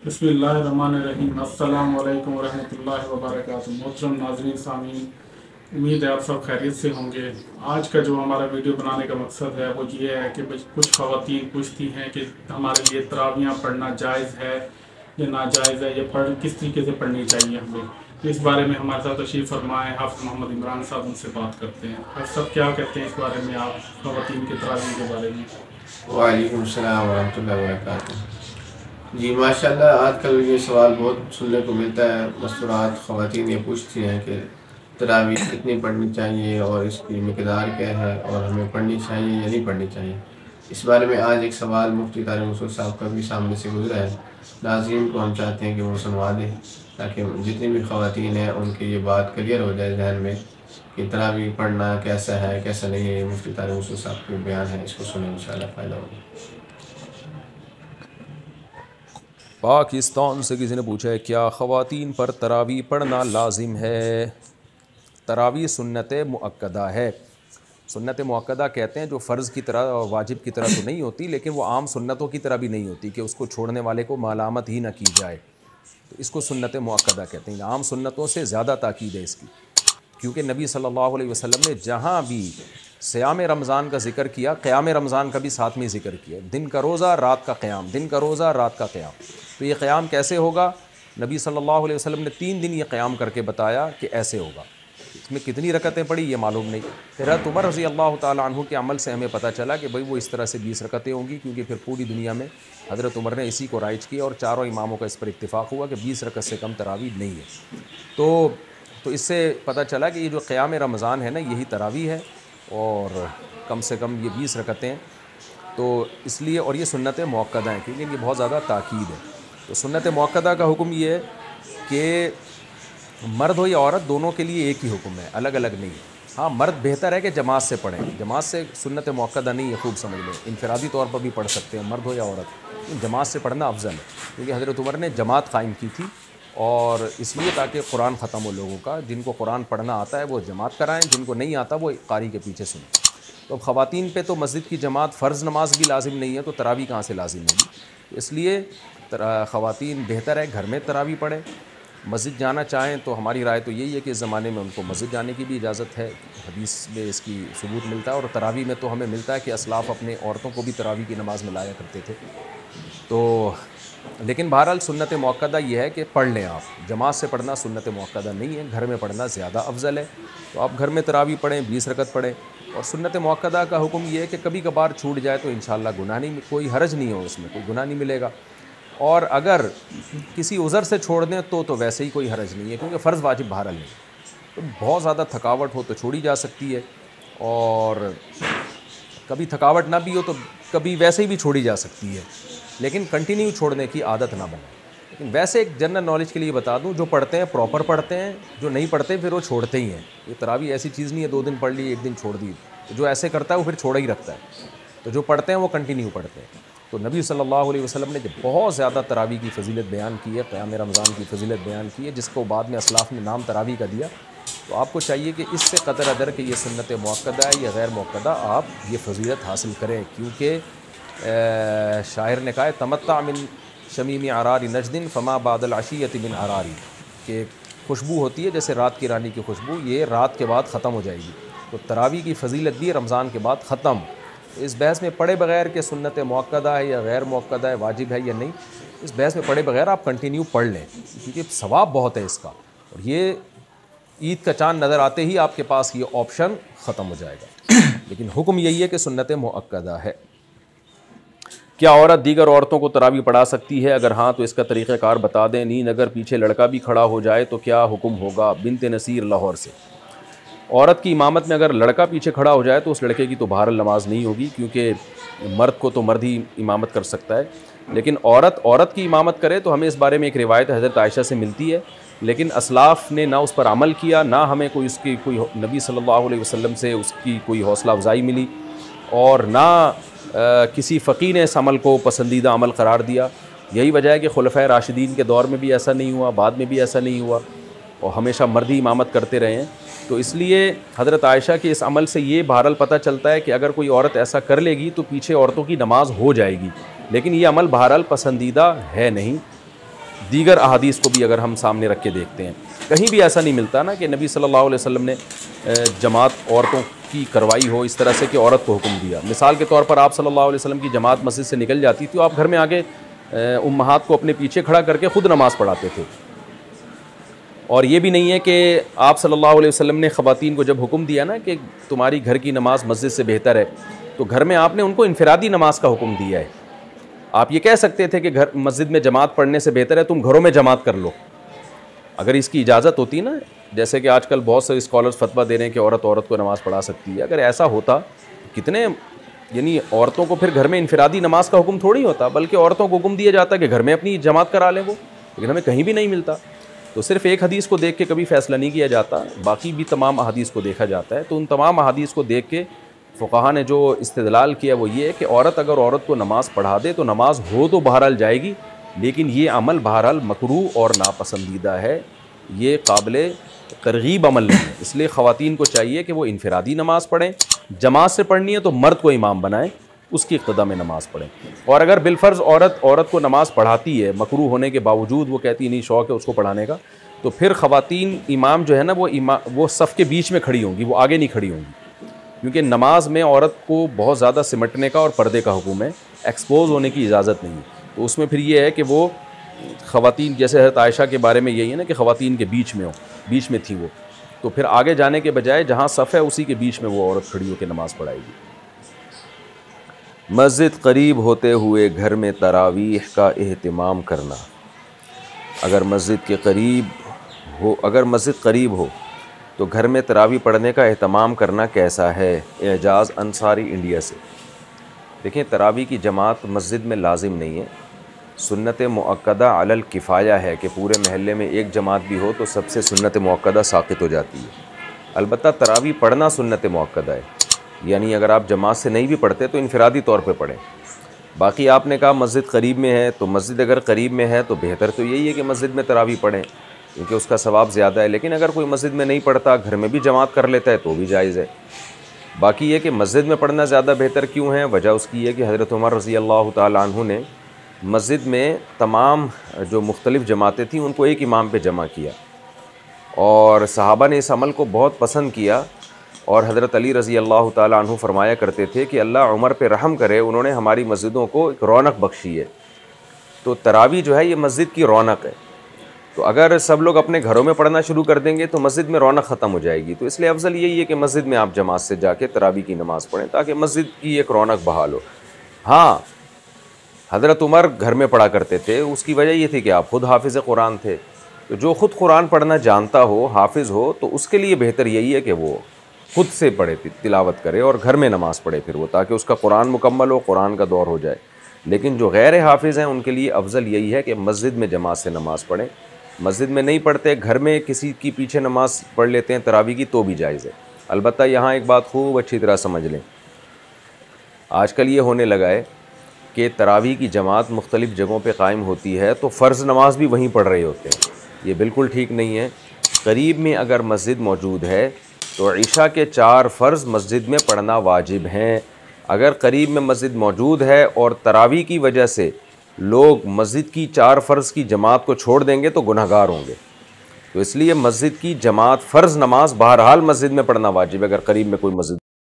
बिस्मिल्लाहिर्रहमानिर्रहीम। अस्सलामु अलैकुम वरहमतुल्लाहि वबरकातुहू। मोहतरम नाज़रीन सामीन, उम्मीद है आप सब खैरियत से होंगे। आज का जो हमारा वीडियो बनाने का मकसद है वो ये है कि कुछ ख़वातीन पूछती हैं कि हमारे लिए तरावियाँ पढ़ना जायज़ है या नाजायज़ है, या किस तरीके से पढ़नी चाहिए हमें। इस बारे में हमारे साथ तशरीफ़ फरमाए हाफ़िज़ मोहम्मद इमरान साहब, उनसे बात करते हैं। आप सब क्या कहते हैं इस बारे में, आप ख़वातीन के तरावी के बारे में? वालेकुम सलाम वरहमतुल्लाहि वबरकातुहू। जी माशाल्लाह, आजकल ये सवाल बहुत सुनने को मिलता है। मस्तूरात ख़वातीन ये पूछती हैं कि तरावी कितनी पढ़नी चाहिए और इसकी मिक़दार क्या है और हमें पढ़नी चाहिए या नहीं पढ़नी चाहिए। इस बारे में आज एक सवाल मुफ्ती तारिक मसूद साहब का भी सामने से गुजरा है। नाज़रीन को हम चाहते हैं कि वो सुनवा दें ताकि जितनी भी ख़वातीन हैं उनकी ये बात क्लियर हो जाए जहन में कि तरावी पढ़ना कैसा है कैसा नहीं है। मुफ्ती तारिक मसूद साहब के बयान है, इसको सुने इंशाअल्लाह फ़ायदा होगा। पाकिस्तान से किसी ने पूछा है, क्या ख़वातीन पर तरावी पढ़ना लाजिम है? तरावी सुन्नत मुअक्कदा है। सुन्नत मुअक्कदा कहते हैं जो फ़र्ज़ की तरह और वाजिब की तरह तो नहीं होती, लेकिन वो आम सुन्नतों की तरह भी नहीं होती कि उसको छोड़ने वाले को मलामत ही ना की जाए, तो इसको सुन्नत मुअक्कदा कहते हैं। आम सुन्नतों से ज़्यादा ताकीद है इसकी, क्योंकि नबी सल्लल्लाहु अलैहि वसल्लम ने जहाँ भी सियाम रमज़ान का ज़िक्र किया, क़याम रमज़ान का भी साथ में ज़िक्र किया। दिन का रोज़ा रात का क़याम, दिन का रोज़ा रात का क़याम। तो ये क़याम कैसे होगा? नबी सल्लल्लाहु अलैहि वसल्लम ने 3 दिन ये क़याम करके बताया कि ऐसे होगा। इसमें कितनी रकतें पड़ी ये मालूम नहीं। फिर हज़रत उमर रज़ी अल्लाह ताला अन्हु के अमल से हमें पता चला कि भाई वो इस तरह से 20 रकतें होंगी, क्योंकि फिर पूरी दुनिया में हज़रत उमर ने इसी को राइज किया और चारों इमामों का इस पर इत्तिफ़ाक़ हुआ कि 20 रकत से कम तरावी नहीं है। तो इससे पता चला कि ये जो क़याम रमज़ान है ना, यही तरावी है और कम से कम ये 20 रकतें हैं। तो इसलिए, और ये सुन्नत मुअक्कदा है क्योंकि ये बहुत ज़्यादा ताकीद है। तो सुन्नत मुअक्कदा का हुक्म ये है कि मर्द हो या औरत दोनों के लिए एक ही हुक्म है, अलग अलग नहीं है। हाँ, मर्द बेहतर है कि जमात से पढ़ें, जमात से सुन्नत मुअक्कदा नहीं है, खूब समझ लें। इनफरादी तौर पर भी पढ़ सकते हैं, मर्द हो या औरत, जमात से पढ़ना अफजल है। क्योंकि हज़रत उमर ने जमात कायम की थी, और इसलिए ताकि कुरान ख़त्म हो लोगों का। जिनको कुरान पढ़ना आता है वो जमात कराएं, जिनको नहीं आता वो कारी के पीछे सुनें। तो अब ख़वातीन पे तो मस्जिद की जमात फ़र्ज़ नमाज भी लाजिम नहीं है, तो तरावी कहाँ से लाजिम होगी? इसलिए ख़वातीन बेहतर है घर में तरावी पढ़ें। मस्जिद जाना चाहें तो हमारी राय तो यही है कि इस ज़माने में उनको मस्जिद जाने की भी इजाज़त है, हदीस में इसकी सबूत मिलता है। और तरावी में तो हमें मिलता है कि असलाफ़ अपने औरतों को भी तरावी की नमाज़ में लाया करते थे। तो लेकिन बहरहाल सुन्नत मुअक्कदा ये है कि पढ़ लें आप। जमात से पढ़ना सुन्नत मुअक्कदा नहीं है, घर में पढ़ना ज़्यादा अफजल है। तो आप घर में तरावी पढ़ें, 20 रकत पढ़ें। और सुन्नत मुअक्कदा का हुक्म ये है कि कभी कभार छूट जाए तो इंशाअल्लाह गुनाह नहीं, कोई हरज नहीं हो, उसमें कोई गुनाह नहीं मिलेगा। और अगर किसी उज़र से छोड़ दें तो वैसे ही कोई हरज नहीं है, क्योंकि फ़र्ज़ वाजिब बहरहाल नहीं। तो बहुत ज़्यादा थकावट हो तो छोड़ी जा सकती है, और कभी थकावट ना भी हो तो कभी वैसे ही भी छोड़ी जा सकती है, लेकिन कंटिन्यू छोड़ने की आदत ना बने। लेकिन वैसे एक जनरल नॉलेज के लिए बता दूं, जो पढ़ते हैं प्रॉपर पढ़ते हैं, जो नहीं पढ़ते फिर वो छोड़ते ही हैं। ये तरावी ऐसी चीज़ नहीं है 2 दिन पढ़ ली 1 दिन छोड़ दी। तो जो ऐसे करता है वो फिर छोड़ ही रखता है। तो जो पढ़ते हैं वो कंटिन्यू पढ़ते हैं। तो नबी सल्लल्लाहु अलैहि वसल्लम ने जब बहुत ज़्यादा तरावी की फ़जीलत बयान की है, क़याम रमज़ान की फ़जीलत बयान की है, जिसको बाद में असलाफ़ ने नाम तरावी का दिया, तो आपको चाहिए कि इससे क़दर अदर कि ये सुन्नत मुअक्कदा है या गैर मुअक्कदा, आप ये फ़जीलत हासिल करें। क्योंकि शायर ने कहा, तमत्ता मिन शमीम आरारी नजदिन फमा बादल आशियत बिन आरारी, कि खुशबू होती है जैसे रात की रानी की खुशबू, ये रात के बाद ख़त्म हो जाएगी। तो तरावी की फ़जीलत भी रमज़ान के बाद ख़त्म। इस बहस में पढ़े बगैर कि सुन्नत मुअक्कदा है या गैर मुअक्कदा है, वाजिब है या नहीं, इस बहस में पढ़े बगैर आप कंटिन्यू पढ़ लें, क्योंकि सवाब बहुत है इसका। और ये ईद का चाँद नज़र आते ही आपके पास ये ऑप्शन ख़त्म हो जाएगा। लेकिन हुक्म यही है कि सुन्नत मुअक्कदा है। क्या औरत दीगर औरतों को तरावी पढ़ा सकती है? अगर हाँ तो इसका तरीक़ाकार बता दें। नींद अगर पीछे लड़का भी खड़ा हो जाए तो क्या हुक्म होगा? बिनत नसीर लाहौर से। औरत की इमामत में अगर लड़का पीछे खड़ा हो जाए तो उस लड़के की तो बहरहाल नमाज नहीं होगी, क्योंकि मर्द को तो मर्द ही इमामत कर सकता है। लेकिन औरत की इमामत करे तो हमें इस बारे में एक रिवायत हज़रत आयशा से मिलती है, लेकिन असलाफ़ ने ना उस पर अमल किया, ना हमें कोई उसकी कोई नबी सल्लल्लाहु अलैहि वसल्लम से उसकी कोई हौसला अफजाई मिली, और ना किसी फ़क़ीह ने इस अमल को पसंदीदा अमल करार दिया। यही वजह है कि खुलफ़ाए राशिदीन के दौर में भी ऐसा नहीं हुआ, बाद में भी ऐसा नहीं हुआ, और हमेशा मर्द ही इमामत करते रहे हैं। तो इसलिए हज़रत आयशा के इस अमल से ये बहरहाल पता चलता है कि अगर कोई औरत ऐसा कर लेगी तो पीछे औरतों की नमाज हो जाएगी, लेकिन ये अमल बहरहाल पसंदीदा है नहीं। दीगर अहादीस को भी अगर हम सामने रख के देखते हैं, कहीं भी ऐसा नहीं मिलता ना कि नबी सल्लल्लाहु अलैहि वसल्लम ने जमात औरतों की करवाई हो इस तरह से कि औरत को हुक्म दिया। मिसाल के तौर पर आप सल्लल्लाहु अलैहि वसल्लम की जमात मस्जिद से निकल जाती थी, तो आप घर में आगे उम्महात को अपने पीछे खड़ा करके ख़ुद नमाज़ पढ़ाते थे। और ये भी नहीं है कि आप सल्लल्लाहु अलैहि वसल्लम ने ख़वातीन को जब हुक्म दिया ना कि तुम्हारी घर की नमाज मस्जिद से बेहतर है, तो घर में आपने उनको इनफरादी नमाज का हुक्म दिया है। आप ये कह सकते थे कि घर मस्जिद में जमात पढ़ने से बेहतर है तुम घरों में जमात कर लो, अगर इसकी इजाज़त होती ना, जैसे कि आजकल बहुत से स्कॉलर्स फतवा दे रहे हैं कि औरत को नमाज़ पढ़ा सकती है। अगर ऐसा होता कितने, यानी औरतों को फिर घर में इनफरादी नमाज का हुक्म थोड़ी होता, बल्कि औरतों को हुक्म दिया जाता कि घर में अपनी जमात करा लें वो, लेकिन हमें कहीं भी नहीं मिलता। तो सिर्फ़ एक हदीस को देख के कभी फ़ैसला नहीं किया जाता, बाकी भी तमाम अहादीस को देखा जाता है। तो उन तमाम अहादीस को देख के फ़ुक़हा ने जो इस्तिदलाल किया वो ये है कि औरत अगर औरत को नमाज़ पढ़ा दे तो नमाज हो तो बहरहाल जाएगी, लेकिन ये अमल बहरहाल मकरूह और नापसंदीदा है, ये काबिल तरगीब अमल नहीं है। इसलिए ख़वातीन को चाहिए कि वो इनफरादी नमाज़ पढ़ें, जमात से पढ़नी है तो मर्द को इमाम बनाएं, उसकी इक़्तिदा में नमाज़ पढ़ें। और अगर बिलफ़र्ज़ औरत को नमाज़ पढ़ाती है मकरूह होने के बावजूद, वो कहती नहीं शौक़ है उसको पढ़ाने का, तो फिर ख़वातीन इमाम जो है ना वो सफ़ के बीच में खड़ी होंगी, वो आगे नहीं खड़ी होंगी, क्योंकि नमाज में औरत को बहुत ज़्यादा सिमटने का और पर्दे का हुक्म है, एक्सपोज होने की इजाज़त नहीं है। तो उसमें फिर ये है कि वो ख़वातीन, जैसे हज़रत आयशा के बारे में यही है ना कि ख़वातीन के बीच में हो, बीच में थी वो, तो फिर आगे जाने के बजाय जहाँ सफ़ है उसी के बीच में वो औरत खड़ी होकर नमाज़ पढ़ाएगी। मस्जिद करीब होते हुए घर में तरावीह का एहतिमाम करना। अगर मस्जिद करीब हो तो घर में तरावी पढ़ने का एहतमाम करना कैसा है? एजाज़ अंसारी इंडिया से। देखें, तरावी की जमात मस्जिद में लाजिम नहीं है, सुन्नत मुअक्कदा अलल किफ़ाया है कि पूरे महल्ले में एक जमात भी हो तो सबसे सुन्नत मुअक्कदा साक़ित हो जाती है। अलबत्ता तरावी पढ़ना सुन्नत मुअक्कदा है, यानी अगर आप जमात से नहीं भी पढ़ते तो इनफरादी तौर पे पढ़ें। बाकी आपने कहा मस्जिद करीब में है, तो मस्जिद अगर करीब में है तो बेहतर तो यही है कि मस्जिद में तरावी पढ़ें, क्योंकि उसका सवाब ज़्यादा है। लेकिन अगर कोई मस्जिद में नहीं पढ़ता, घर में भी जमात कर लेता है तो भी जायज़ है। बाकी ये कि मस्जिद में पढ़ना ज़्यादा बेहतर क्यों है, वजह उसकी है कि हज़रत उमर रज़ी अल्लाह तआला अन्हु ने मस्जिद में तमाम जो मुख्तलिफ़ जमातें थीं उनको एक इमाम पे जमा किया, और सहाबा ने इस अमल को बहुत पसंद किया। और हज़रत अली रज़ी अल्लाह तआला अन्हु फरमाया करते थे कि अल्लाह उमर पे रहम करे, उन्होंने हमारी मस्जिदों को एक रौनक बख्शी है। तो तरावी जो है ये मस्जिद की रौनक है, तो अगर सब लोग अपने घरों में पढ़ना शुरू कर देंगे तो मस्जिद में रौनक ख़त्म हो जाएगी। तो इसलिए अफजल यही है कि मस्जिद में आप जमात से जाके तरावी की नमाज़ पढ़ें, ताकि मस्जिद की एक रौनक बहाल हो। हाँ, हज़रत उमर घर में पढ़ा करते थे, उसकी वजह ये थी कि आप ख़ुद हाफिज़ कुरान थे, तो जो ख़ुद कुरान पढ़ना जानता हो, हाफिज़ हो, तो उसके लिए बेहतर यही है कि वो ख़ुद से पढ़े, तिलावत करे और घर में नमाज़ पढ़े फिर वो, ताकि उसका कुरान मुकम्मल हो, कुरान का दौर हो जाए। लेकिन जो गैर हाफिज़ हैं उनके लिए अफजल यही है कि मस्जिद में जमात से नमाज़ पढ़ें। मस्जिद में नहीं पढ़ते, घर में किसी की पीछे नमाज़ पढ़ लेते हैं तरावी की, तो भी जायज़ है। अलबत्ता यहाँ एक बात खूब अच्छी तरह समझ लें, आजकल ये होने लगा है कि तरावी की जमात मुख्तलिफ़ जगहों पे कायम होती है तो फ़र्ज़ नमाज भी वहीं पढ़ रहे होते हैं। ये बिल्कुल ठीक नहीं है। करीब में अगर मस्जिद मौजूद है तो ईशा के 4 फ़र्ज़ मस्जिद में पढ़ना वाजिब हैं। अगर करीब में मस्जिद मौजूद है और तरावी की वजह से लोग मस्जिद की 4 फ़र्ज़ की जमात को छोड़ देंगे तो गुनहगार होंगे। तो इसलिए मस्जिद की जमात फ़र्ज़ नमाज बहरहाल मस्जिद में पढ़ना वाजिब है, अगर करीब में कोई मस्जिद